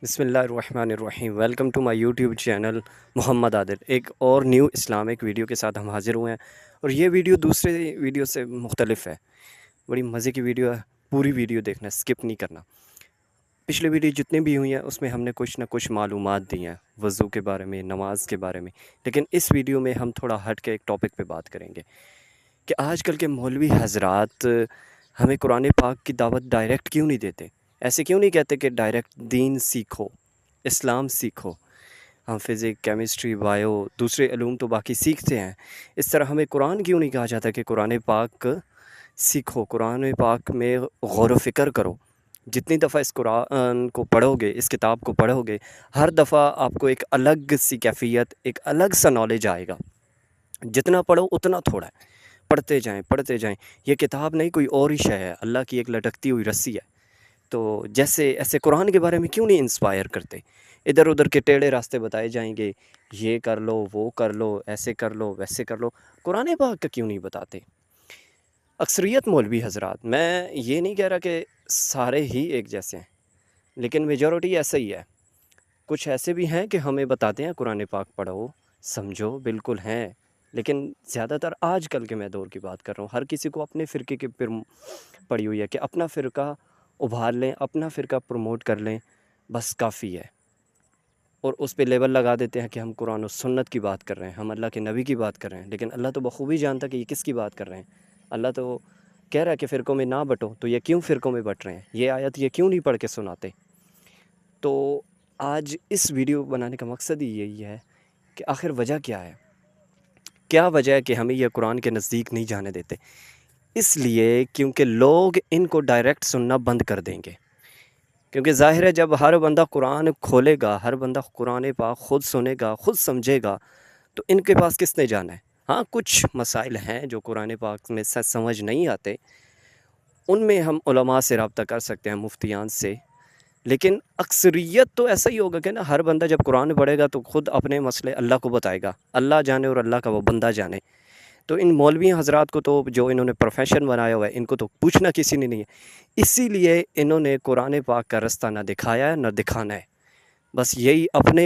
بسم اللہ الرحمن الرحیم، welcome to my YouTube channel Muhammad Adil. ایک اور نیو اسلامک ویڈیو کے ساتھ ہم حاضر ہوئے ہیں، اور یہ ویڈیو دوسرے ویڈیو سے مختلف ہے۔ بڑی مزے کی ویڈیو ہے، پوری ویڈیو دیکھنا، سکپ نہیں کرنا۔ پچھلے ویڈیو جتنے بھی ہوئی ہیں اس میں ہم نے کچھ نہ کچھ معلومات دی ہیں وضو کے بارے میں، نماز کے بارے میں، لیکن اس ویڈیو میں ہم تھوڑا ہٹ کے ایک ٹاپک پہ بات کریں گے کہ آج کل کے مولوی حضرات ہمیں قرآن پاک کی دعوت ڈائریکٹ کیوں نہیں دیتے؟ ایسے کیوں نہیں کہتے کہ ڈائریکٹ دین سیکھو، اسلام سیکھو؟ ہم فزکس، کیمسٹری، بائیو، دوسرے علوم تو باقی سیکھتے ہیں، اس طرح ہمیں قرآن کیوں نہیں کہا جاتا کہ قرآن پاک سیکھو، قرآن پاک میں غور و فکر کرو؟ جتنی دفعہ اس قرآن کو پڑھو گے، اس کتاب کو پڑھو گے، ہر دفعہ آپ کو ایک الگ سی کیفیت، ایک الگ سا نالج آئے گا۔ جتنا پڑھو اتنا تھوڑا ہے، پڑھتے جائیں پڑھتے جائیں۔ یہ کتاب نہیں، کوئی اور ہی شے ہے، اللہ کی ایک لٹکتی ہوئی رسی ہے۔ تو جیسے ایسے قرآن کے بارے میں کیوں نہیں انسپائر کرتے؟ ادھر ادھر کے ٹیڑھے راستے بتائے جائیں گے، یہ کر لو، وہ کر لو، ایسے کر لو، ویسے کر لو، قرآن پاک کا کیوں نہیں بتاتے؟ اکثریت مولوی حضرات، میں یہ نہیں کہہ رہا کہ سارے ہی ایک جیسے ہیں، لیکن میجورٹی ایسا ہی ہے۔ کچھ ایسے بھی ہیں کہ ہمیں بتاتے ہیں قرآن پاک پڑھو، سمجھو، بالکل ہیں، لیکن زیادہ تر آج کل کے میں دور کی بات کر رہا ہوں، ہر کسی کو اپنے فرقے کی پڑی ہوئی ہے کہ اپنا فرقہ ابھار لیں، اپنا فرقہ پروموٹ کر لیں، بس کافی ہے۔ اور اس پہ لیبل لگا دیتے ہیں کہ ہم قرآن و سنت کی بات کر رہے ہیں، ہم اللہ کے نبی کی بات کر رہے ہیں، لیکن اللہ تو بخوبی جانتا کہ یہ کس کی بات کر رہے ہیں۔ اللہ تو کہہ رہا ہے کہ فرقوں میں نہ بٹو، تو یہ کیوں فرقوں میں بٹ رہے ہیں؟ یہ آیت یہ کیوں نہیں پڑھ کے سناتے؟ تو آج اس ویڈیو بنانے کا مقصد ہی یہی ہے کہ آخر وجہ کیا ہے؟ کیا وجہ ہے کہ ہمیں یہ قرآن کے نزدیک نہیں جانے دیتے؟ اس لیے کیونکہ لوگ ان کو ڈائریکٹ سننا بند کر دیں گے، کیونکہ ظاہر ہے جب ہر بندہ قرآن کھولے گا، ہر بندہ قرآن پاک خود سنے گا، خود سمجھے گا، تو ان کے پاس کس نے جانا ہے؟ ہاں، کچھ مسائل ہیں جو قرآن پاک میں سمجھ نہیں آتے، ان میں ہم علماء سے رابطہ کر سکتے ہیں، مفتیان سے، لیکن اکثریت تو ایسا ہی ہوگا کہ نا ہر بندہ جب قرآن پڑھے گا تو خود اپنے مسئلے اللہ کو بتائے گا، اللہ جانے اور اللہ کا وہ بندہ جانے۔ تو ان مولوی حضرات کو تو جو انہوں نے پروفیشن بنایا ہوا ہے، ان کو تو پوچھنا کسی نے نہیں ہے، اسی لیے انہوں نے قرآن پاک کا رستہ نہ دکھایا ہے نہ دکھانا ہے۔ بس یہی اپنے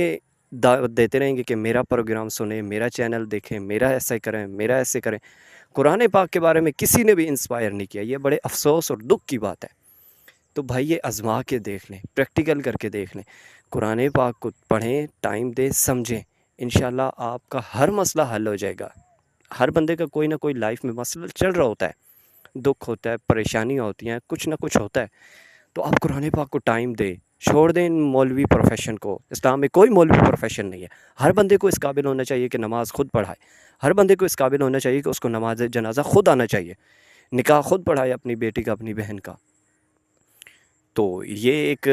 دعوت دیتے رہیں گے کہ میرا پروگرام سنیں، میرا چینل دیکھیں، میرا ایسا کریں، میرا ایسے کریں۔ قرآن پاک کے بارے میں کسی نے بھی انسپائر نہیں کیا، یہ بڑے افسوس اور دکھ کی بات ہے۔ تو بھائی یہ آزما کے دیکھ لیں، پریکٹیکل کر کے دیکھ لیں، قرآن پاک کو پڑھیں، ٹائم دیں، سمجھیں، انشاءاللہ آپ کا ہر مسئلہ حل ہو جائے گا۔ ہر بندے کا کوئی نہ کوئی لائف میں مسئلہ چل رہا ہوتا ہے، دکھ ہوتا ہے، پریشانیاں ہوتی ہیں، کچھ نہ کچھ ہوتا ہے، تو آپ قرآن پاک کو ٹائم دیں، چھوڑ دیں ان مولوی پروفیشن کو۔ اسلام میں کوئی مولوی پروفیشن نہیں ہے، ہر بندے کو اس قابل ہونا چاہیے کہ نماز خود پڑھائے، ہر بندے کو اس قابل ہونا چاہیے کہ اس کو نماز جنازہ خود آنا چاہیے، نکاح خود پڑھائے اپنی بیٹی کا، اپنی بہن کا۔ تو یہ ایک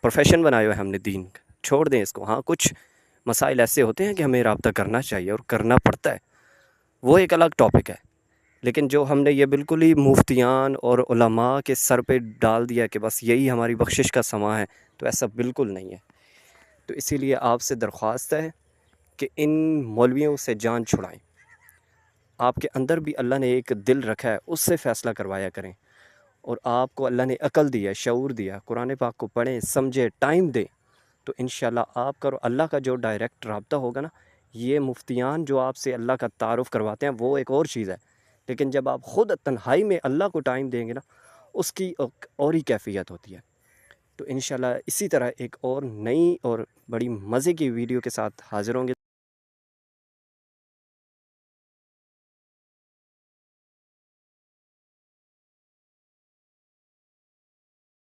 پروفیشن بنایا ہوا ہے ہم نے دین کا، چھوڑ دیں اس کو۔ ہاں، کچھ مسائل ایسے ہوتے ہیں کہ ہمیں رابطہ کرنا چاہیے اور کرنا پڑتا ہے، وہ ایک الگ ٹاپک ہے، لیکن جو ہم نے یہ بالکل ہی مفتیان اور علماء کے سر پہ ڈال دیا کہ بس یہی ہماری بخشش کا سماں ہے، تو ایسا بالکل نہیں ہے۔ تو اسی لیے آپ سے درخواست ہے کہ ان مولویوں سے جان چھڑائیں۔ آپ کے اندر بھی اللہ نے ایک دل رکھا ہے، اس سے فیصلہ کروایا کریں، اور آپ کو اللہ نے عقل دیا، شعور دیا، قرآن پاک کو پڑھیں، سمجھیں، ٹائم دیں، تو انشاءاللہ آپ کا اور اللہ کا جو ڈائریکٹ رابطہ ہوگا نا، یہ مفتیان جو آپ سے اللہ کا تعارف کرواتے ہیں وہ ایک اور چیز ہے، لیکن جب آپ خود تنہائی میں اللہ کو ٹائم دیں گے نا، اس کی ایک اور ہی کیفیت ہوتی ہے۔ تو انشاءاللہ اسی طرح ایک اور نئی اور بڑی مزے کی ویڈیو کے ساتھ حاضر ہوں گے۔